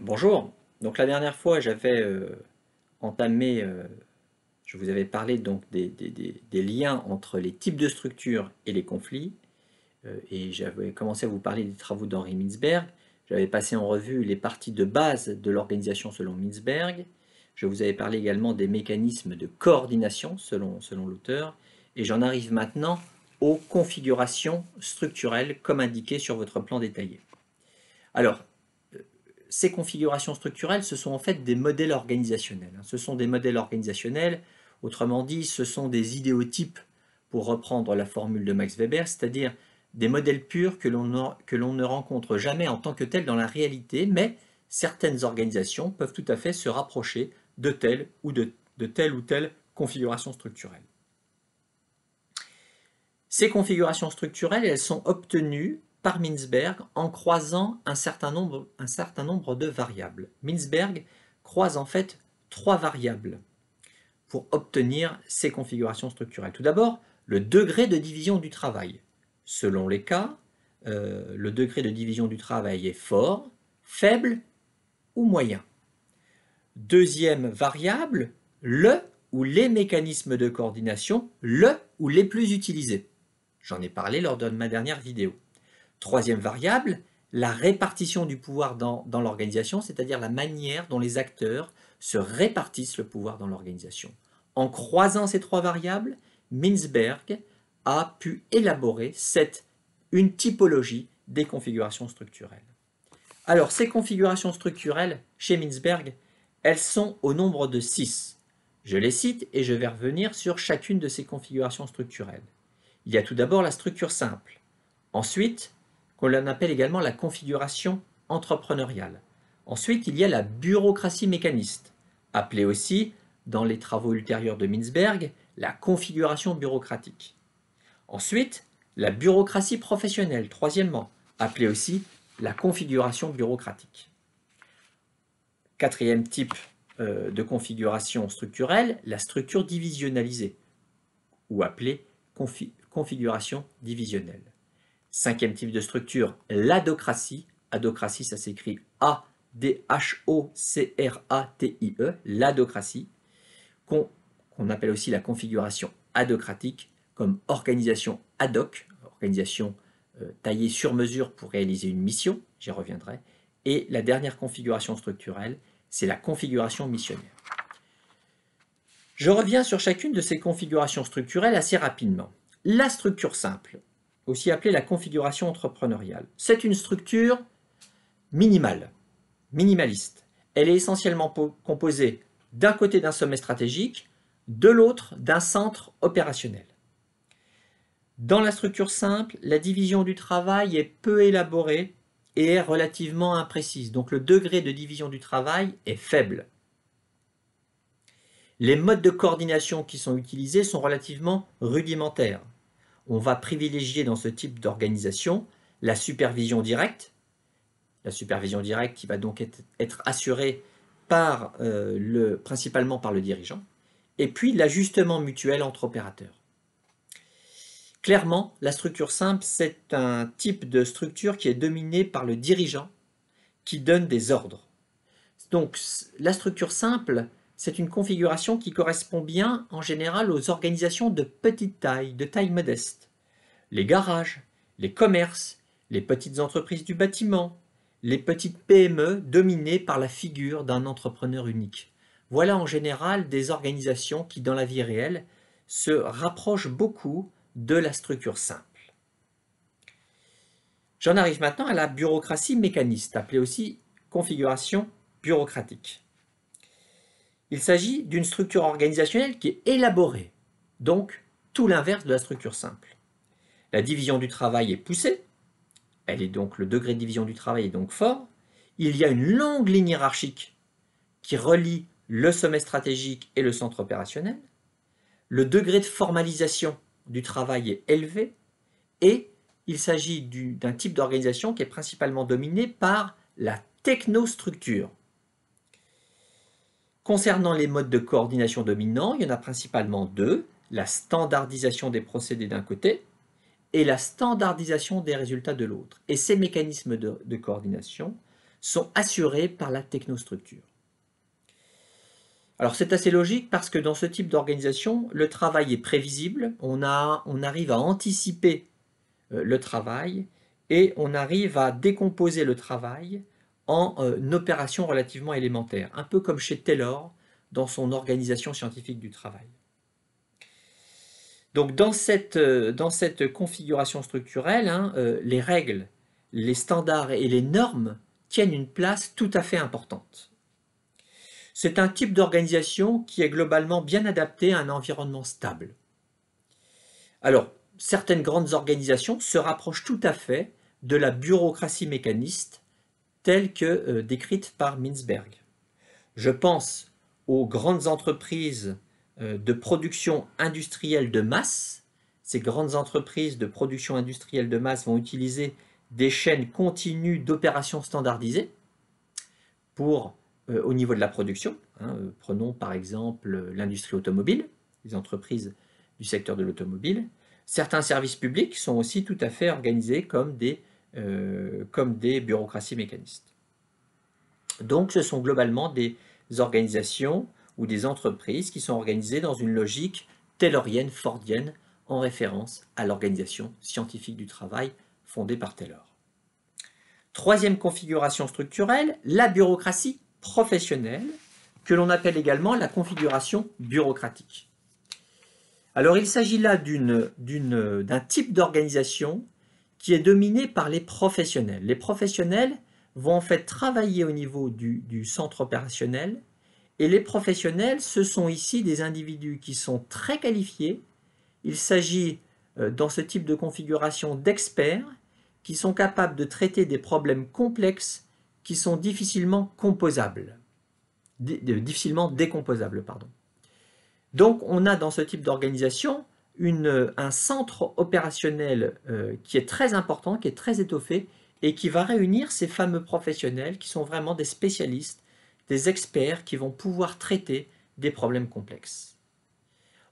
Bonjour. Donc la dernière fois, j'avais entamé, je vous avais parlé donc des liens entre les types de structures et les conflits, et j'avais commencé à vous parler des travaux d'Henri Mintzberg. J'avais passé en revue les parties de base de l'organisation selon Mintzberg. Je vous avais parlé également des mécanismes de coordination selon l'auteur, et j'en arrive maintenant aux configurations structurelles comme indiqué sur votre plan détaillé. Alors, ces configurations structurelles, ce sont en fait des modèles organisationnels. Ce sont des modèles organisationnels, autrement dit, ce sont des idéotypes, pour reprendre la formule de Max Weber, c'est-à-dire des modèles purs que l'on ne rencontre jamais en tant que tels dans la réalité, mais certaines organisations peuvent tout à fait se rapprocher de telle ou telle configuration structurelle. Ces configurations structurelles, elles sont obtenues par Mintzberg en croisant un certain nombre de variables. Mintzberg croise en fait 3 variables pour obtenir ces configurations structurelles. Tout d'abord, le degré de division du travail. Selon les cas, le degré de division du travail est fort, faible ou moyen. Deuxième variable, le ou les mécanismes de coordination, le ou les plus utilisés. J'en ai parlé lors de ma dernière vidéo. Troisième variable, la répartition du pouvoir dans l'organisation, c'est-à-dire la manière dont les acteurs se répartissent le pouvoir dans l'organisation. En croisant ces 3 variables, Mintzberg a pu élaborer une typologie des configurations structurelles. Alors, ces configurations structurelles, chez Mintzberg, elles sont au nombre de 6. Je les cite et je vais revenir sur chacune de ces configurations structurelles. Il y a tout d'abord la structure simple. Ensuite, qu'on appelle également la configuration entrepreneuriale. Ensuite, il y a la bureaucratie mécaniste, appelée aussi, dans les travaux ultérieurs de Mintzberg, la configuration bureaucratique. Ensuite, la bureaucratie professionnelle, troisièmement, appelée aussi la configuration bureaucratique. Quatrième type de configuration structurelle, la structure divisionnalisée, ou appelée configuration divisionnelle. Cinquième type de structure, l'adocratie. Adocratie, ça s'écrit A-D-H-O-C-R-A-T-I-E, l'adocratie, qu'on appelle aussi la configuration adocratique, comme organisation ad hoc, organisation taillée sur mesure pour réaliser une mission, j'y reviendrai. Et la dernière configuration structurelle, c'est la configuration missionnaire. Je reviens sur chacune de ces configurations structurelles assez rapidement. La structure simple, aussi appelée la configuration entrepreneuriale, c'est une structure minimale, minimaliste. Elle est essentiellement composée d'un côté d'un sommet stratégique, de l'autre d'un centre opérationnel. Dans la structure simple, la division du travail est peu élaborée et est relativement imprécise. Donc le degré de division du travail est faible. Les modes de coordination qui sont utilisés sont relativement rudimentaires. On va privilégier dans ce type d'organisation la supervision directe qui va donc être assurée principalement par le dirigeant, et puis l'ajustement mutuel entre opérateurs. Clairement, la structure simple, c'est un type de structure qui est dominé par le dirigeant qui donne des ordres. Donc la structure simple, c'est une configuration qui correspond bien en général aux organisations de petite taille, de taille modeste. Les garages, les commerces, les petites entreprises du bâtiment, les petites PME dominées par la figure d'un entrepreneur unique. Voilà en général des organisations qui, dans la vie réelle, se rapprochent beaucoup de la structure simple. J'en arrive maintenant à la bureaucratie mécaniste, appelée aussi configuration bureaucratique. Il s'agit d'une structure organisationnelle qui est élaborée, donc tout l'inverse de la structure simple. La division du travail est poussée, le degré de division du travail est donc fort. Il y a une longue ligne hiérarchique qui relie le sommet stratégique et le centre opérationnel. Le degré de formalisation du travail est élevé et il s'agit d'un type d'organisation qui est principalement dominé par la technostructure. Concernant les modes de coordination dominants, il y en a principalement 2, la standardisation des procédés d'un côté et la standardisation des résultats de l'autre. Et ces mécanismes de coordination sont assurés par la technostructure. Alors c'est assez logique parce que dans ce type d'organisation, le travail est prévisible, on arrive à anticiper le travail et on arrive à décomposer le travail en opérations relativement élémentaires, un peu comme chez Taylor dans son organisation scientifique du travail. Donc dans cette configuration structurelle, les règles, les standards et les normes tiennent une place tout à fait importante. C'est un type d'organisation qui est globalement bien adapté à un environnement stable. Alors, certaines grandes organisations se rapprochent tout à fait de la bureaucratie mécaniste telle que décrite par Mintzberg. Je pense aux grandes entreprises de production industrielle de masse. Ces grandes entreprises de production industrielle de masse vont utiliser des chaînes continues d'opérations standardisées au niveau de la production. Prenons par exemple l'industrie automobile, les entreprises du secteur de l'automobile. Certains services publics sont aussi tout à fait organisés comme des bureaucraties mécanistes. Donc ce sont globalement des organisations ou des entreprises qui sont organisées dans une logique taylorienne, fordienne, en référence à l'organisation scientifique du travail fondée par Taylor. Troisième configuration structurelle, la bureaucratie professionnelle, que l'on appelle également la configuration bureaucratique. Alors il s'agit là d'un type d'organisation qui est dominé par les professionnels. Les professionnels vont en fait travailler au niveau du centre opérationnel, et les professionnels, ce sont ici des individus qui sont très qualifiés. Il s'agit dans ce type de configuration d'experts qui sont capables de traiter des problèmes complexes qui sont difficilement décomposables. Donc on a dans ce type d'organisation un centre opérationnel qui est très important, qui est très étoffé, et qui va réunir ces fameux professionnels qui sont vraiment des spécialistes, des experts qui vont pouvoir traiter des problèmes complexes.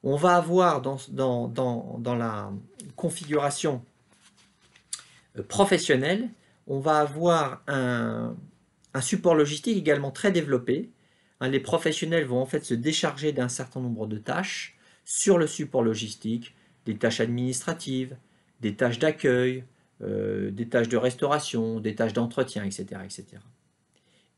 On va avoir dans la configuration professionnelle, on va avoir un support logistique également très développé. Les professionnels vont en fait se décharger d'un certain nombre de tâches sur le support logistique, des tâches administratives, des tâches d'accueil, des tâches de restauration, des tâches d'entretien, etc., etc.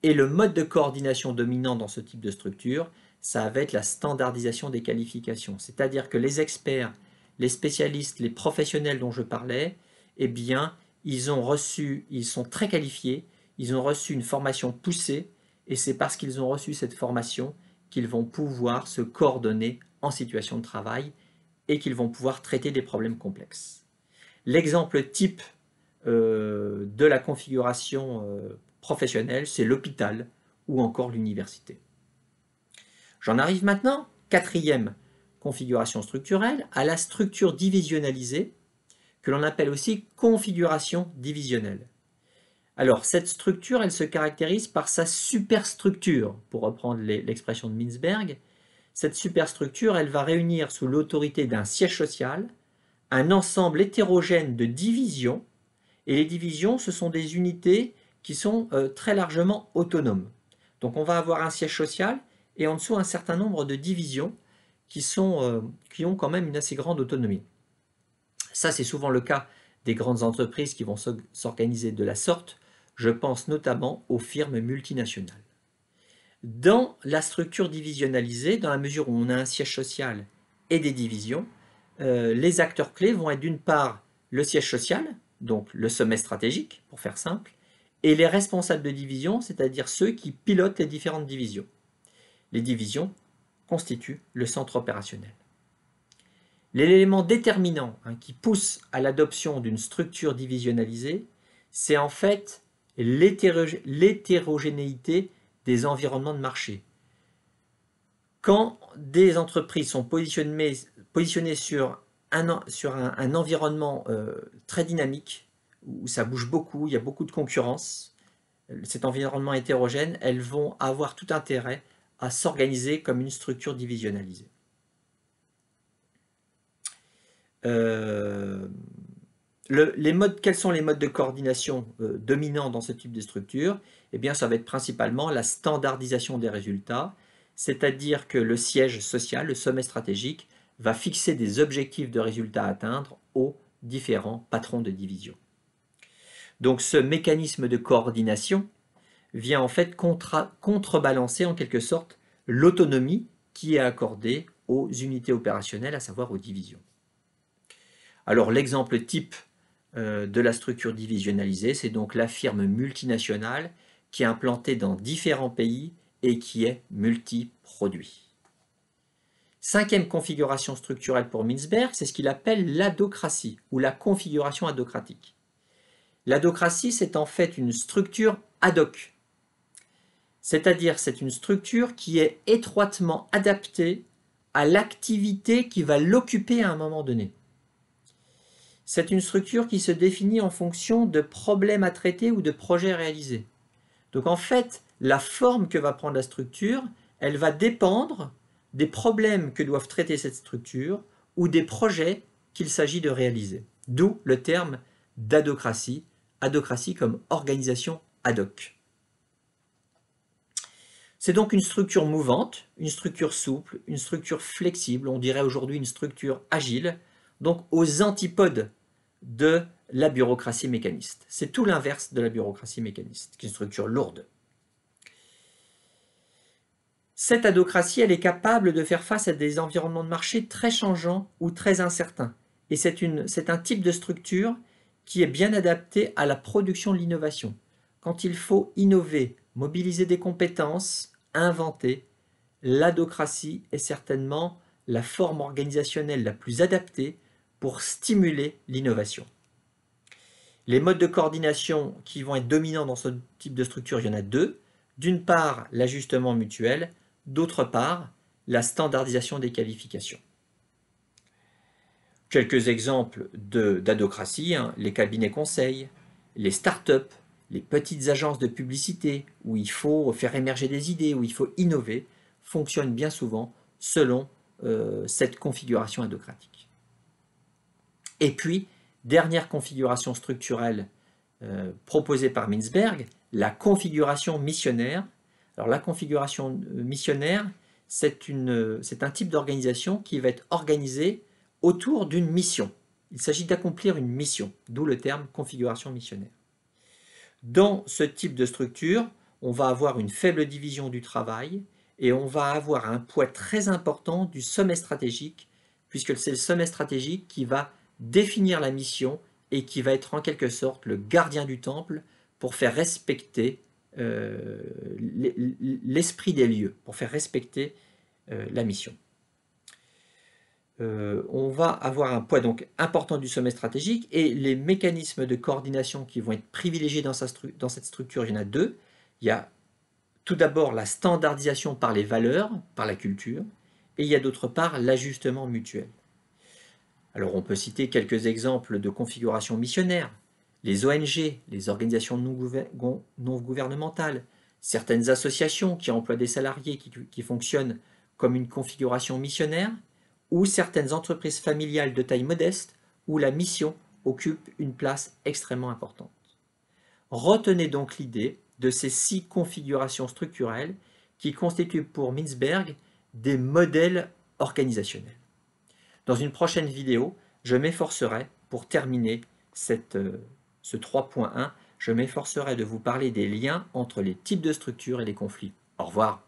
Et le mode de coordination dominant dans ce type de structure, ça va être la standardisation des qualifications. C'est-à-dire que les experts, les spécialistes, les professionnels dont je parlais, eh bien, ils sont très qualifiés, ils ont reçu une formation poussée, et c'est parce qu'ils ont reçu cette formation qu'ils vont pouvoir se coordonner en situation de travail et qu'ils vont pouvoir traiter des problèmes complexes. L'exemple type de la configuration professionnelle, c'est l'hôpital ou encore l'université. J'en arrive maintenant, quatrième configuration structurelle, à la structure divisionnalisée, que l'on appelle aussi configuration divisionnelle. Alors, cette structure, elle se caractérise par sa superstructure, pour reprendre l'expression de Mintzberg. Cette superstructure, elle va réunir sous l'autorité d'un siège social un ensemble hétérogène de divisions, et les divisions, ce sont des unités qui sont très largement autonomes. Donc on va avoir un siège social et en dessous un certain nombre de divisions qui ont quand même une assez grande autonomie. Ça, c'est souvent le cas des grandes entreprises qui vont s'organiser de la sorte. Je pense notamment aux firmes multinationales. Dans la structure divisionnalisée, dans la mesure où on a un siège social et des divisions, les acteurs clés vont être d'une part le siège social, donc le sommet stratégique, pour faire simple, et les responsables de division, c'est-à-dire ceux qui pilotent les différentes divisions. Les divisions constituent le centre opérationnel. L'élément déterminant qui pousse à l'adoption d'une structure divisionnalisée, c'est en fait l'hétérogénéité des environnements de marché. Quand des entreprises sont positionnées sur un environnement très dynamique, où ça bouge beaucoup, il y a beaucoup de concurrence, cet environnement hétérogène, elles vont avoir tout intérêt à s'organiser comme une structure divisionnalisée. Quels sont les modes de coordination dominants dans ce type de structure? Eh bien, ça va être principalement la standardisation des résultats, c'est-à-dire que le siège social, le sommet stratégique, va fixer des objectifs de résultats à atteindre aux différents patrons de division. Donc ce mécanisme de coordination vient en fait contrebalancer en quelque sorte l'autonomie qui est accordée aux unités opérationnelles, à savoir aux divisions. Alors l'exemple type de la structure divisionnalisée, c'est donc la firme multinationale qui est implantée dans différents pays et qui est multi-produit. Cinquième configuration structurelle pour Mintzberg, c'est ce qu'il appelle l'adocratie ou la configuration adocratique. L'adocratie, c'est en fait une structure ad hoc, c'est-à-dire c'est une structure qui est étroitement adaptée à l'activité qui va l'occuper à un moment donné. C'est une structure qui se définit en fonction de problèmes à traiter ou de projets réalisés. Donc en fait, la forme que va prendre la structure, elle va dépendre des problèmes que doivent traiter cette structure ou des projets qu'il s'agit de réaliser. D'où le terme d'adocratie, adocratie comme organisation ad hoc. C'est donc une structure mouvante, une structure souple, une structure flexible, on dirait aujourd'hui une structure agile, donc aux antipodes de la bureaucratie mécaniste. C'est tout l'inverse de la bureaucratie mécaniste, qui est une structure lourde. Cette adocratie, elle est capable de faire face à des environnements de marché très changeants ou très incertains. Et c'est un type de structure qui est bien adapté à la production de l'innovation. Quand il faut innover, mobiliser des compétences, inventer, l'adocratie est certainement la forme organisationnelle la plus adaptée pour stimuler l'innovation. Les modes de coordination qui vont être dominants dans ce type de structure, il y en a deux. D'une part, l'ajustement mutuel, d'autre part, la standardisation des qualifications. Quelques exemples d'adocratie, les cabinets conseils, les start-up, les petites agences de publicité où il faut faire émerger des idées, où il faut innover, fonctionnent bien souvent selon cette configuration adocratique. Et puis, dernière configuration structurelle proposée par Mintzberg, la configuration missionnaire. Alors la configuration missionnaire, c'est un type d'organisation qui va être organisée autour d'une mission. Il s'agit d'accomplir une mission, d'où le terme configuration missionnaire. Dans ce type de structure, on va avoir une faible division du travail et on va avoir un poids très important du sommet stratégique, puisque c'est le sommet stratégique qui va définir la mission et qui va être en quelque sorte le gardien du temple pour faire respecter l'esprit des lieux, pour faire respecter la mission. On va avoir un poids donc important du sommet stratégique et les mécanismes de coordination qui vont être privilégiés dans cette structure, il y en a deux. Il y a tout d'abord la standardisation par les valeurs, par la culture, et il y a d'autre part l'ajustement mutuel. Alors on peut citer quelques exemples de configuration missionnaire, les ONG, les organisations non gouvernementales, certaines associations qui emploient des salariés qui fonctionnent comme une configuration missionnaire, ou certaines entreprises familiales de taille modeste où la mission occupe une place extrêmement importante. Retenez donc l'idée de ces 6 configurations structurelles qui constituent pour Mintzberg des modèles organisationnels. Dans une prochaine vidéo, je m'efforcerai, pour terminer ce 3.1, je m'efforcerai de vous parler des liens entre les types de structures et les conflits. Au revoir.